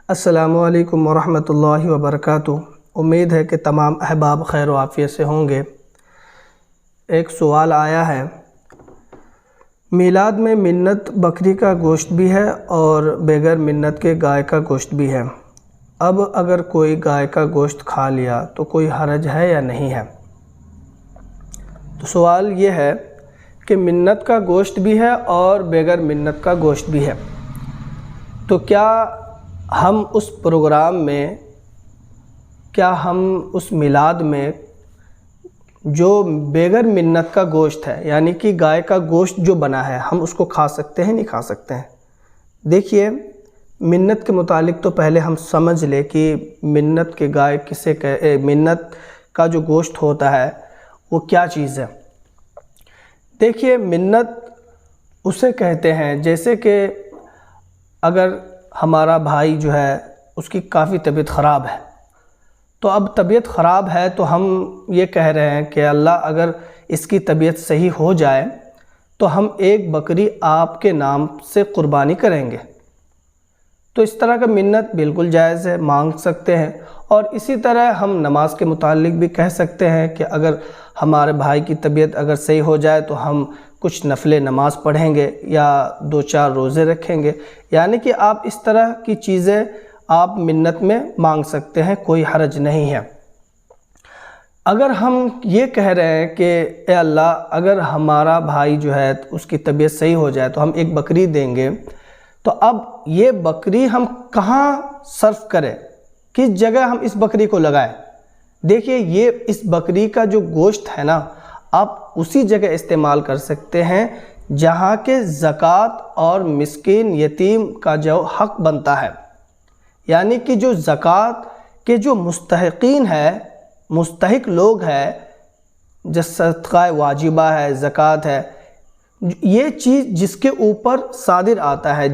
السلام علیکم ورحمۃ اللہ وبرکاتہ۔ امید ہے کہ تمام احباب خیر و عافیت سے ہوں گے۔ ایک سوال آیا ہے، میلاد میں منت بکری کا گوشت بھی ہے اور بغیر منت کے گائے کا گوشت بھی ہے۔ اب اگر کوئی گائے کا گوشت کھا لیا تو کوئی حرج ہے یا نہیں ہے؟ تو سوال یہ ہے کہ منت کا گوشت بھی ہے اور بغیر منت کا گوشت بھی ہے، تو کیا ہم اس پروگرام میں، کیا ہم اس میلاد میں جو بغیر منت کا گوشت ہے یعنی کہ گائے کا گوشت جو بنا ہے، ہم اس کو کھا سکتے ہیں نہیں کھا سکتے ہیں؟ دیکھیے، منت کے متعلق تو پہلے ہم سمجھ لیں کہ منت کے گائے کسے منت کا جو گوشت ہوتا ہے وہ کیا چیز ہے۔ دیکھیے، منت اسے کہتے ہیں جیسے کہ اگر ہمارا بھائی جو ہے اس کی کافی طبیعت خراب ہے، تو اب طبیعت خراب ہے تو ہم یہ کہہ رہے ہیں کہ اللہ اگر اس کی طبیعت صحیح ہو جائے تو ہم ایک بکری آپ کے نام سے قربانی کریں گے۔ تو اس طرح کا منت بالکل جائز ہے، مانگ سکتے ہیں۔ اور اسی طرح ہم نماز کے متعلق بھی کہہ سکتے ہیں کہ اگر ہمارے بھائی کی طبیعت اگر صحیح ہو جائے تو ہم کچھ نفل نماز پڑھیں گے یا 2-4 روزے رکھیں گے، یعنی کہ آپ اس طرح کی چیزیں آپ منت میں مانگ سکتے ہیں، کوئی حرج نہیں ہے۔ اگر ہم یہ کہہ رہے ہیں کہ اے اللہ اگر ہمارا بھائی جو ہے اس کی طبیعت صحیح ہو جائے تو ہم ایک بکری دیں گے، تو اب یہ بکری ہم کہاں صرف کریں، کس جگہ ہم اس بکری کو لگائیں؟ دیکھیے، یہ اس بکری کا جو گوشت ہے نا، آپ اسی جگہ استعمال کر سکتے ہیں جہاں کے زکوٰۃ اور مسکین یتیم کا جو حق بنتا ہے، یعنی کہ جو زکوٰۃ کے جو مستحقین ہے، مستحق لوگ ہیں، جس صدقہ واجبہ ہے، زکوٰۃ ہے، یہ چیز جس کے اوپر صادر آتا ہے،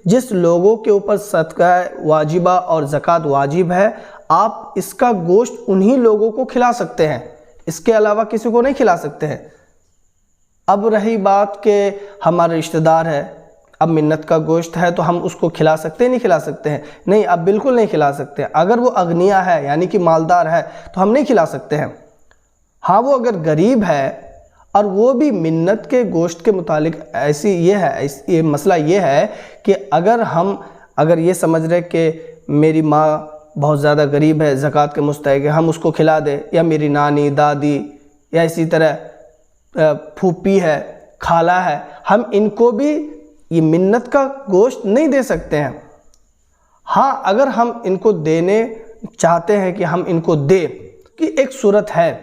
جس لوگوں کے اوپر صدقہ واجبہ اور زکوٰۃ واجب ہے، آپ اس کا گوشت انہی لوگوں کو کھلا سکتے ہیں، اس کے علاوہ کسی کو نہیں کھلا سکتے ہیں۔ اب رہی بات کہ ہمارے رشتہ دار ہے، اب منت کا گوشت ہے تو ہم اس کو کھلا سکتے ہیں نہیں کھلا سکتے ہیں؟ نہیں، اب بالکل نہیں کھلا سکتے۔ اگر وہ اغنیا ہے یعنی کہ مالدار ہے تو ہم نہیں کھلا سکتے ہیں۔ ہاں، وہ اگر غریب ہے اور وہ بھی منت کے گوشت کے متعلق یہ مسئلہ یہ ہے کہ اگر یہ سمجھ رہے کہ میری ماں بہت زیادہ غریب ہے، زکوٰۃ کے مستحق ہے، ہم اس کو کھلا دیں، یا میری نانی، دادی، یا اسی طرح پھوپھی ہے، خالہ ہے، ہم ان کو بھی یہ منت کا گوشت نہیں دے سکتے ہیں۔ ہاں، اگر ہم ان کو دینے چاہتے ہیں کہ ہم ان کو دیں، کہ ایک صورت ہے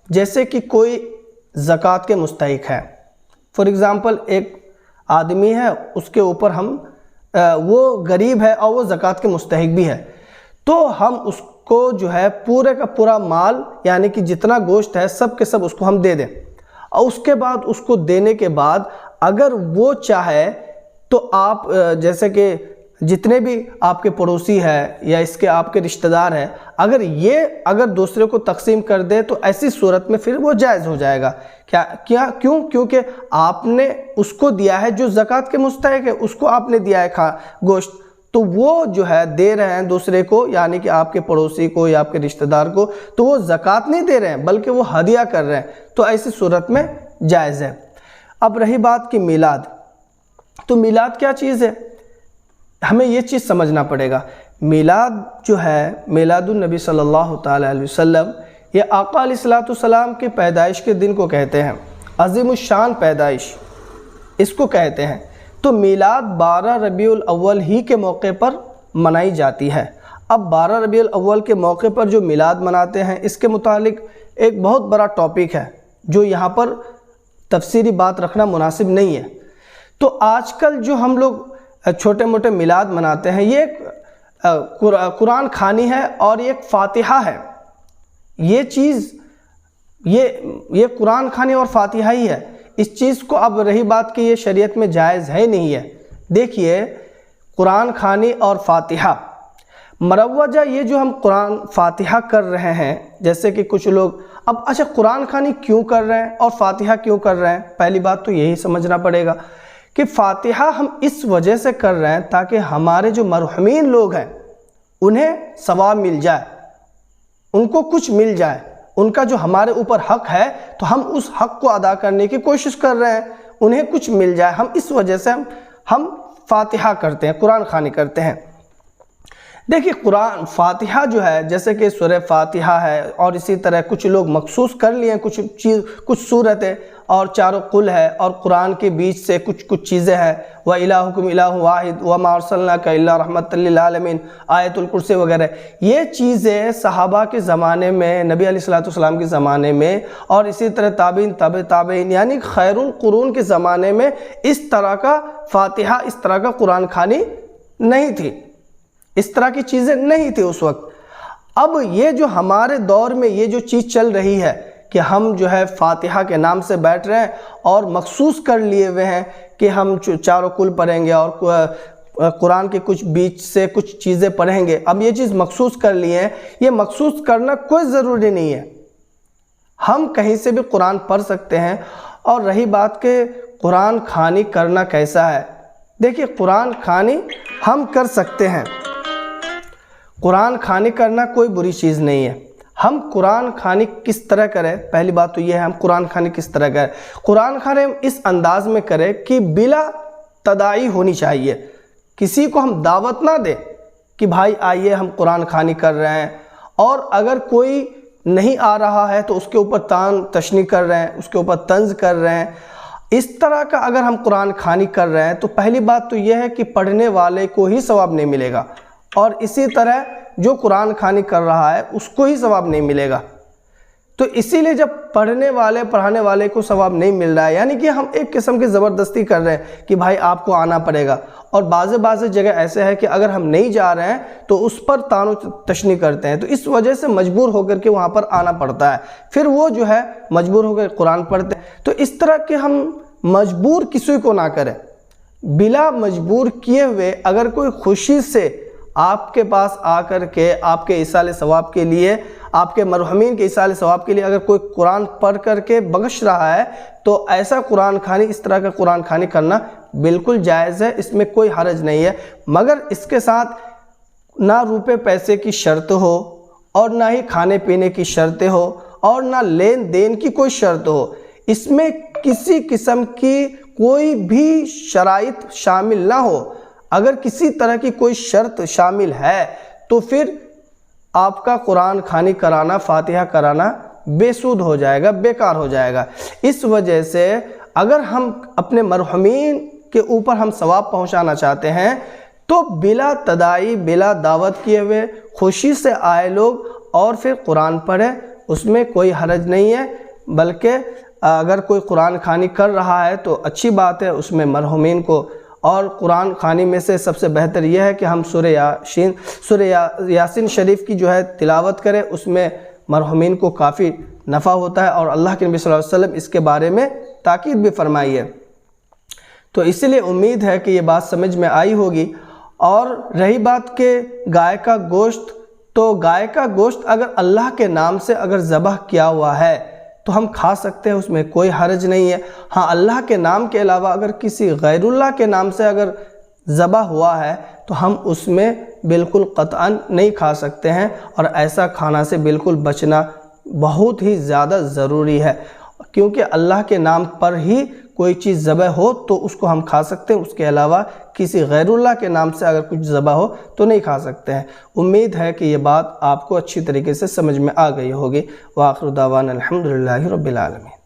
جیسے کہ کوئی زکوٰۃ کے مستحق ہے، فار ایگزامپل ایک آدمی ہے، اس کے اوپر وہ غریب ہے اور وہ زکوٰۃ کے مستحق بھی ہے، تو ہم اس کو جو ہے پورے کا پورا مال یعنی کہ جتنا گوشت ہے سب کے سب اس کو ہم دے دیں، اور اس کے بعد اس کو دینے کے بعد اگر وہ چاہے تو آپ جیسے کہ جتنے بھی آپ کے پڑوسی ہے یا اس کے آپ کے رشتہ دار ہیں، اگر دوسرے کو تقسیم کر دے تو ایسی صورت میں پھر وہ جائز ہو جائے گا۔ کیونکہ آپ نے اس کو دیا ہے جو زکوٰۃ کے مستحق ہے، اس کو آپ نے دیا ہے گوشت، تو وہ جو ہے دے رہے ہیں دوسرے کو، یعنی کہ آپ کے پڑوسی کو یا آپ کے رشتہ دار کو، تو وہ زکوٰۃ نہیں دے رہے ہیں بلکہ وہ ہدیہ کر رہے ہیں، تو ایسی صورت میں جائز ہے۔ اب رہی بات کہ میلاد، تو میلاد کیا چیز ہے؟ ہمیں یہ چیز سمجھنا پڑے گا۔ میلاد جو ہے، میلاد النبی صلی اللہ تعالیٰ علیہ وسلم، یہ آقا علیہ السلام کے پیدائش کے دن کو کہتے ہیں، عظیم الشان پیدائش اس کو کہتے ہیں۔ تو میلاد 12 ربیع الاول ہی کے موقع پر منائی جاتی ہے۔ اب 12 ربیع الاول کے موقع پر جو میلاد مناتے ہیں، اس کے متعلق ایک بہت بڑا ٹاپک ہے جو یہاں پر تفصیلی بات رکھنا مناسب نہیں ہے۔ تو آج کل جو ہم لوگ چھوٹے موٹے میلاد مناتے ہیں، یہ ایک قرآن خوانی ہے اور یہ ایک فاتحہ ہے۔ یہ چیز یہ قرآن خوانی اور فاتحہ ہی ہے۔ اس چیز کو اب رہی بات کہ یہ شریعت میں جائز ہے نہیں ہے۔ دیکھیے، قرآن خوانی اور فاتحہ مروجہ، یہ جو ہم قرآن فاتحہ کر رہے ہیں، جیسے کہ کچھ لوگ اچھا قرآن خوانی کیوں کر رہے ہیں اور فاتحہ کیوں کر رہے ہیں؟ پہلی بات تو یہی سمجھنا پڑے گا کہ فاتحہ ہم اس وجہ سے کر رہے ہیں تاکہ ہمارے جو مرحومین لوگ ہیں انہیں ثواب مل جائے، ان کو کچھ مل جائے، ان کا جو ہمارے اوپر حق ہے تو ہم اس حق کو ادا کرنے کی کوشش کر رہے ہیں، انہیں کچھ مل جائے، ہم اس وجہ سے ہم فاتحہ کرتے ہیں، قرآن خوانی کرتے ہیں۔ دیکھیے قرآن فاتحہ جو ہے جیسے کہ سورہ فاتحہ ہے، اور اسی طرح کچھ لوگ مخصوص کر لیے ہیں کچھ صورتیں، اور چاروں قل ہے، اور قرآن کے بیچ سے کچھ چیزیں ہیں، وَإِلَٰهُكُمْ إِلَٰهٌ وَاحِدٌ وَمَا أَرْسَلْنَاكَ إِلَّا رَحْمَةً لِّلْعَالَمِينَ، آیت الکرسی وغیرہ۔ یہ چیزیں صحابہ کے زمانے میں، نبی علیہ السلام کے زمانے میں، اور اسی طرح تابعین تابعین یعنی خیر القرون کے زمانے میں اس طرح کا فاتحہ، اس طرح کا قرآن خوانی نہیں تھی، اس طرح کی چیزیں نہیں تھی اس وقت۔ اب یہ جو ہمارے دور میں یہ جو چیز چل رہی ہے کہ ہم جو ہے فاتحہ کے نام سے بیٹھ رہے ہیں اور مخصوص کر لیے ہوئے ہیں کہ ہم چاروں کل پڑھیں گے اور قرآن کے کچھ بیچ سے کچھ چیزیں پڑھیں گے، اب یہ چیز مخصوص کر لیے ہیں، یہ مخصوص کرنا کوئی ضروری نہیں ہے، ہم کہیں سے بھی قرآن پڑھ سکتے ہیں۔ اور رہی بات کہ قرآن خوانی کرنا کیسا ہے، دیکھیے قرآن خوانی ہم کر سکتے ہیں، قرآن خوانی کرنا کوئی بری چیز نہیں ہے۔ ہم قرآن خوانی کس طرح کریں؟ پہلی بات تو یہ ہے ہم قرآن خوانی کس طرح کریں؟ قرآن خوانی ہم اس انداز میں کریں کہ بلا تداعی ہونی چاہیے، کسی کو ہم دعوت نہ دیں کہ بھائی آئیے ہم قرآن خوانی کر رہے ہیں، اور اگر کوئی نہیں آ رہا ہے تو اس کے اوپر تان تشنیع کر رہے ہیں، اس کے اوپر طنز کر رہے ہیں۔ اس طرح کا اگر ہم قرآن خوانی کر رہے ہیں تو پہلی بات تو یہ ہے کہ پڑھنے والے کو ہی ثواب نہیں ملے گا، اور اسی طرح جو قرآن خوانی کر رہا ہے اس کو ہی ثواب نہیں ملے گا۔ تو اسی لیے جب پڑھانے والے کو ثواب نہیں مل رہا ہے، یعنی کہ ہم ایک قسم کی زبردستی کر رہے ہیں کہ بھائی آپ کو آنا پڑے گا، اور بعض جگہ ایسے ہے کہ اگر ہم نہیں جا رہے ہیں تو اس پر طعن و تشنیع کرتے ہیں، تو اس وجہ سے مجبور ہو کر کے وہاں پر آنا پڑتا ہے، پھر وہ جو ہے مجبور ہو کر قرآن پڑھتے ہیں۔ تو اس طرح کہ ہم مجبور کسی کو نہ کریں، بلا مجبور کیے ہوئے اگر کوئی خوشی سے آپ کے پاس آ کر کے آپ کے ایصال ثواب کے لیے، آپ کے مرحومین کے ایصال ثواب کے لیے اگر کوئی قرآن پڑھ کر کے بخش رہا ہے تو ایسا قرآن خوانی، اس طرح کا قرآن خوانی کرنا بالکل جائز ہے، اس میں کوئی حرج نہیں ہے، مگر اس کے ساتھ نہ روپے پیسے کی شرط ہو، اور نہ ہی کھانے پینے کی شرط ہو، اور نہ لین دین کی کوئی شرط ہو، اس میں کسی قسم کی کوئی بھی شرائط شامل نہ ہو۔ اگر کسی طرح کی کوئی شرط شامل ہے تو پھر آپ کا قرآن خوانی کرانا، فاتحہ کرانا بے سود ہو جائے گا، بیکار ہو جائے گا۔ اس وجہ سے اگر ہم اپنے مرحومین کے اوپر ہم ثواب پہنچانا چاہتے ہیں تو بلا تداعی، بلا دعوت کیے ہوئے خوشی سے آئے لوگ اور پھر قرآن پڑھیں، اس میں کوئی حرج نہیں ہے، بلکہ اگر کوئی قرآن خوانی کر رہا ہے تو اچھی بات ہے، اس میں مرحومین کو، اور قرآن خوانی میں سے سب سے بہتر یہ ہے کہ ہم سورہ یاسین شریف کی جو ہے تلاوت کریں، اس میں مرحومین کو کافی نفع ہوتا ہے، اور اللہ کے نبی صلی اللہ علیہ وسلم اس کے بارے میں تاکید بھی فرمائی ہے۔ تو اس لیے امید ہے کہ یہ بات سمجھ میں آئی ہوگی۔ اور رہی بات کہ گائے کا گوشت، تو گائے کا گوشت اگر اللہ کے نام سے اگر ذبح کیا ہوا ہے تو ہم کھا سکتے ہیں، اس میں کوئی حرج نہیں ہے۔ ہاں اللہ کے نام کے علاوہ اگر کسی غیر اللہ کے نام سے اگر ذبح ہوا ہے تو ہم اس میں بالکل قطعاً نہیں کھا سکتے ہیں، اور ایسا کھانا سے بالکل بچنا بہت ہی زیادہ ضروری ہے، کیونکہ اللہ کے نام پر ہی کوئی چیز ذبح ہو تو اس کو ہم کھا سکتے ہیں، اس کے علاوہ کسی غیر اللہ کے نام سے اگر کچھ ذبح ہو تو نہیں کھا سکتے ہیں۔ امید ہے کہ یہ بات آپ کو اچھی طریقے سے سمجھ میں آ گئی ہوگی۔ وآخر دعوانا الحمدللہ رب العالمین۔